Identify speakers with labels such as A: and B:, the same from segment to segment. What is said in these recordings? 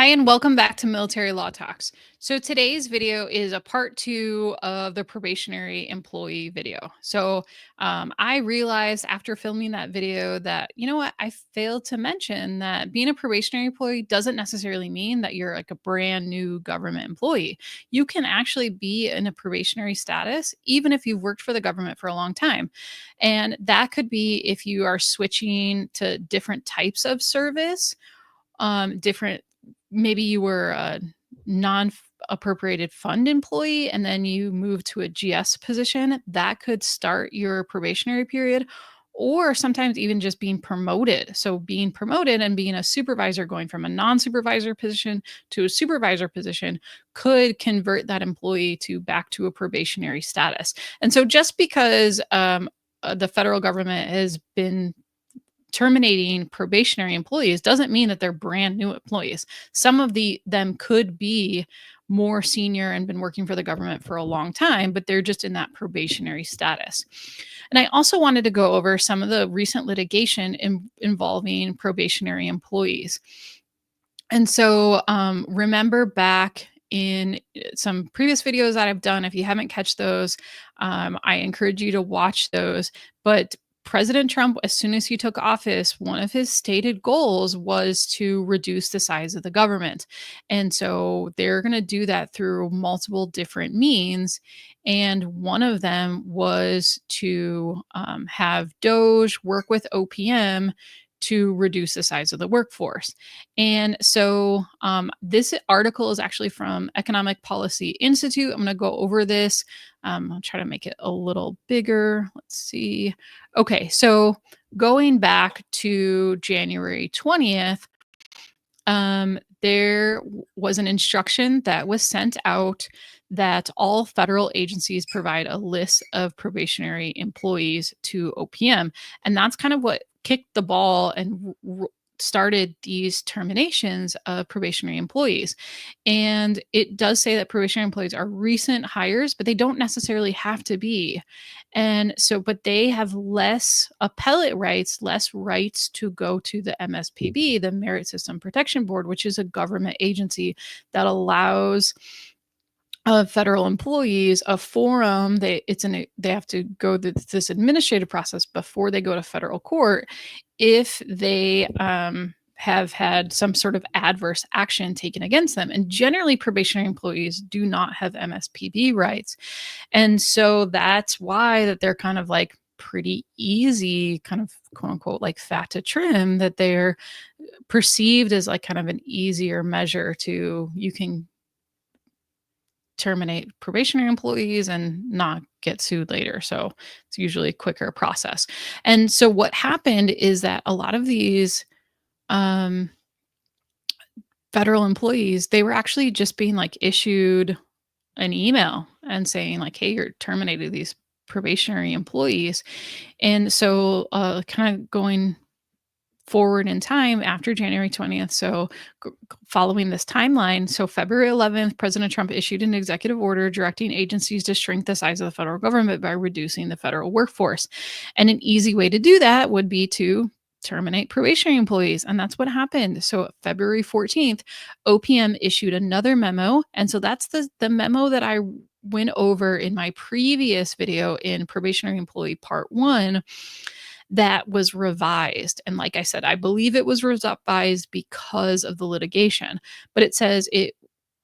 A: Hi, and welcome back to Military Law Talks. So today's video is a part two of the probationary employee video. I realized after filming that video that, you know what, I failed to mention that being a probationary employee doesn't necessarily mean that you're like a brand new government employee. You can actually be in a probationary status, even if you've worked for the government for a long time. And that could be if you are switching to different types of service, different maybe you were a non appropriated fund employee and then you move to a GS position, that could start your probationary period, or sometimes even just being promoted. So being promoted and being a supervisor, going from a non-supervisor position to a supervisor position, could convert that employee to back to a probationary status. And so just because the federal government has been terminating probationary employees doesn't mean that they're brand new employees. Some of them could be more senior and been working for the government for a long time, but they're just in that probationary status. And I also wanted to go over some of the recent litigation involving probationary employees. And so remember back in some previous videos that I've done, if you haven't catch those, I encourage you to watch those. But President Trump, as soon as he took office, one of his stated goals was to reduce the size of the government. And so they're going to do that through multiple different means. And one of them was to have DOJ work with OPM to reduce the size of the workforce. And so this article is actually from Economic Policy Institute. I'm going to go over this. I'll try to make it a little bigger. Let's see. Okay, so going back to January 20th, there was an instruction that was sent out that all federal agencies provide a list of probationary employees to OPM. And that's kind of what kicked the ball and started these terminations of probationary employees. And it does say that probationary employees are recent hires, but they don't necessarily have to be. And so, but they have less appellate rights, less rights to go to the MSPB, the Merit System Protection Board, which is a government agency that allows federal employees a forum. They have to go through this administrative process before they go to federal court if they have had some sort of adverse action taken against them. And generally, probationary employees do not have MSPB rights, and so that's why that they're kind of like pretty easy, kind of quote unquote like fat to trim. That they're perceived as like kind of an easier measure to you can terminate probationary employees and not get sued later. So it's usually a quicker process. And so what happened is that a lot of these um, federal employees, they were actually just being like issued an email and saying like, hey, you're terminated these probationary employees. And so kind of going forward in time after January 20th. So, following this timeline, so February 11th, President Trump issued an executive order directing agencies to shrink the size of the federal government by reducing the federal workforce. And an easy way to do that would be to terminate probationary employees. And that's what happened. So, February 14th, OPM issued another memo. And so, that's the memo that I went over in my previous video in Probationary Employee Part 1 that was revised. And like I said, I believe it was revised because of the litigation. But it says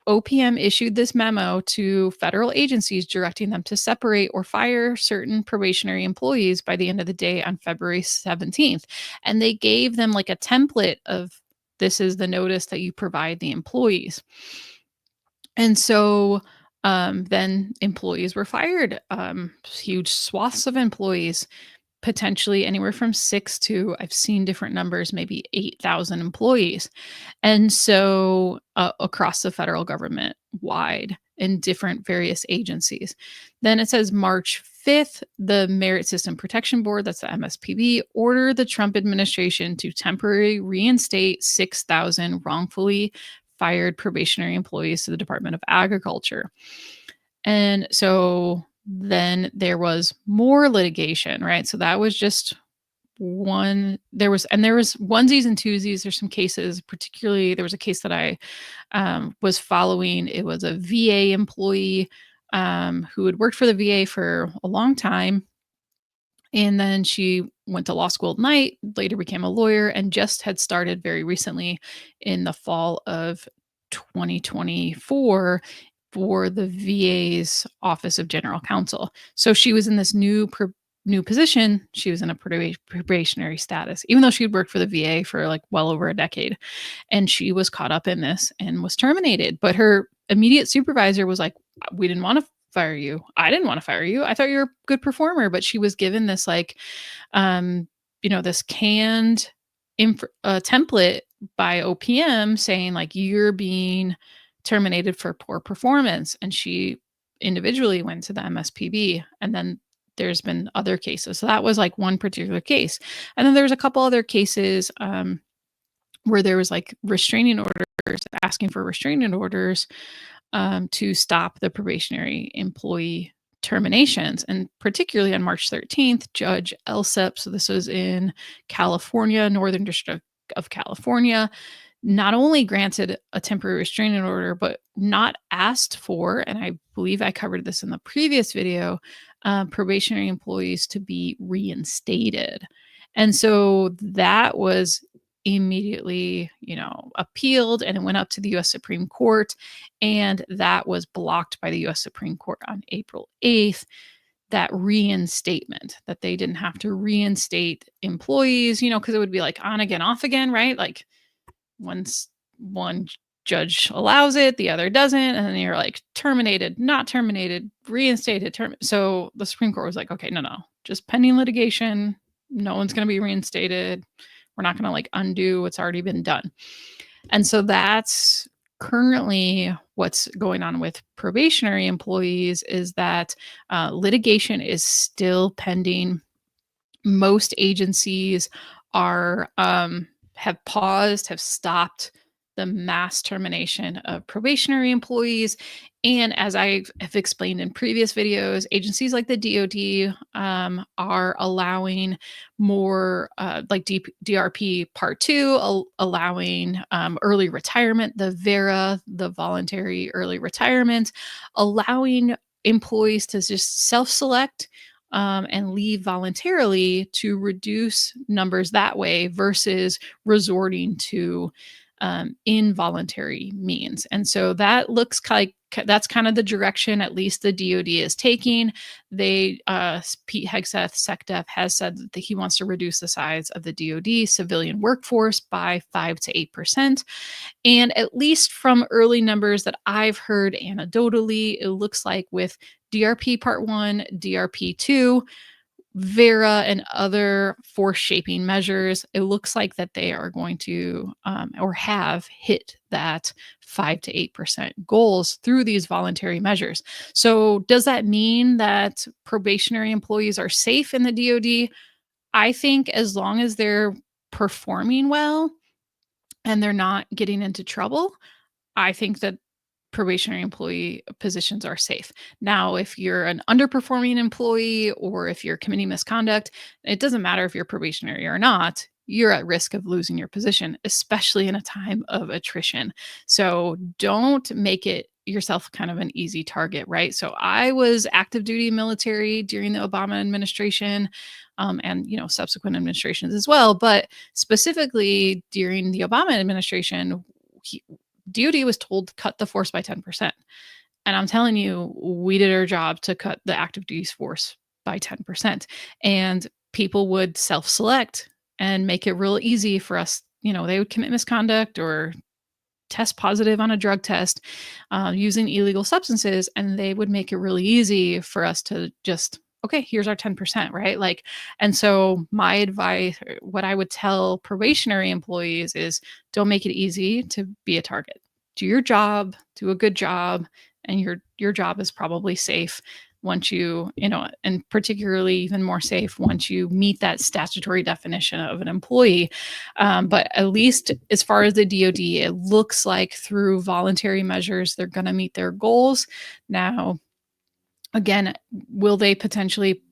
A: OPM issued this memo to federal agencies directing them to separate or fire certain probationary employees by the end of the day on February 17th. And they gave them like a template of this is the notice that you provide the employees. And so then employees were fired, huge swaths of employees, potentially anywhere from 6 to I've seen different numbers, maybe 8,000 employees. And so across the federal government wide in different various agencies. Then it says March 5th, the Merit System Protection Board, that's the MSPB, ordered the Trump administration to temporarily reinstate 6,000 wrongfully fired probationary employees to the Department of Agriculture. And so then there was more litigation, right? So that was just there was onesies and twosies. There's some cases, particularly there was a case that I was following. It was a VA employee who had worked for the VA for a long time. And then she went to law school at night, later became a lawyer, and just had started very recently in the fall of 2024 for the VA's Office of General Counsel. So she was in this new position. She was in a probationary status, even though she'd worked for the VA for like well over a decade. And she was caught up in this and was terminated. But her immediate supervisor was like, "We didn't want to fire you. I didn't want to fire you. I thought you were a good performer." But she was given this like um this canned template by OPM saying like you're being terminated for poor performance, and she individually went to the MSPB. And then there's been other cases. So that was like one particular case. And then there's a couple other cases where there was like restraining orders, asking for restraining orders to stop the probationary employee terminations. And particularly on March 13th, Judge Elsep, so this was in California, Northern District of California, not only granted a temporary restraining order, but not asked for, and I believe I covered this in the previous video, probationary employees to be reinstated. And so that was immediately, appealed, and it went up to the US Supreme Court, and that was blocked by the US Supreme Court on April 8th. That reinstatement, that they didn't have to reinstate employees, because it would be like on again, off again, right? Like once one judge allows it, the other doesn't, and then you're like terminated, not terminated, reinstated, so the Supreme Court was like, okay, no, just pending litigation, no one's going to be reinstated. We're not going to like undo what's already been done. And so that's currently what's going on with probationary employees, is that litigation is still pending. Most agencies are have paused, have stopped the mass termination of probationary employees. And as I have explained in previous videos, agencies like the DoD are allowing more like DRP Part 2, allowing early retirement, the VERA, the voluntary early retirement, allowing employees to just self-select and leave voluntarily to reduce numbers that way versus resorting to involuntary means. And so that looks like that's kind of the direction at least the DoD is taking. Pete Hegseth, SecDef, has said that he wants to reduce the size of the DoD civilian workforce by 5 to 8%. And at least from early numbers that I've heard anecdotally, it looks like with DRP Part 1, DRP 2, VERA, and other force shaping measures, it looks like that they are going to or have hit that 5 to 8% goals through these voluntary measures. So does that mean that probationary employees are safe in the DoD? I think as long as they're performing well and they're not getting into trouble, I think that probationary employee positions are safe. Now, if you're an underperforming employee or if you're committing misconduct, it doesn't matter if you're probationary or not, you're at risk of losing your position, especially in a time of attrition. So don't make it yourself kind of an easy target, right? So I was active duty military during the Obama administration, and subsequent administrations as well. But specifically during the Obama administration, DoD was told to cut the force by 10%. And I'm telling you, we did our job to cut the active duty force by 10%. And people would self-select and make it real easy for us. They would commit misconduct or test positive on a drug test using illegal substances, and they would make it really easy for us to just, okay, here's our 10%, right? Like, and so my advice, what I would tell probationary employees is don't make it easy to be a target. Do your job, do a good job, and your job is probably safe once and particularly even more safe once you meet that statutory definition of an employee. But at least as far as the DoD, it looks like through voluntary measures, they're going to meet their goals. Now, again, will they potentially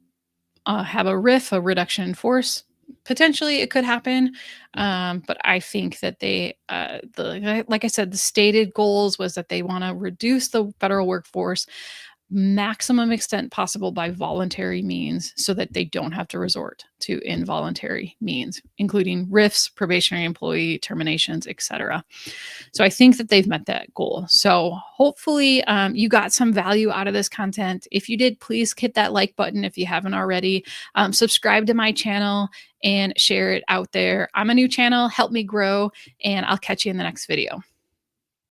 A: have a RIF, a reduction in force? Potentially it could happen, but I think that like I said, the stated goals was that they want to reduce the federal workforce maximum extent possible by voluntary means so that they don't have to resort to involuntary means, including RIFs, probationary employee terminations, etc. So I think that they've met that goal. So hopefully you got some value out of this content. If you did, please hit that like button if you haven't already. Subscribe to my channel and share it out there. I'm a new channel. Help me grow, and I'll catch you in the next video.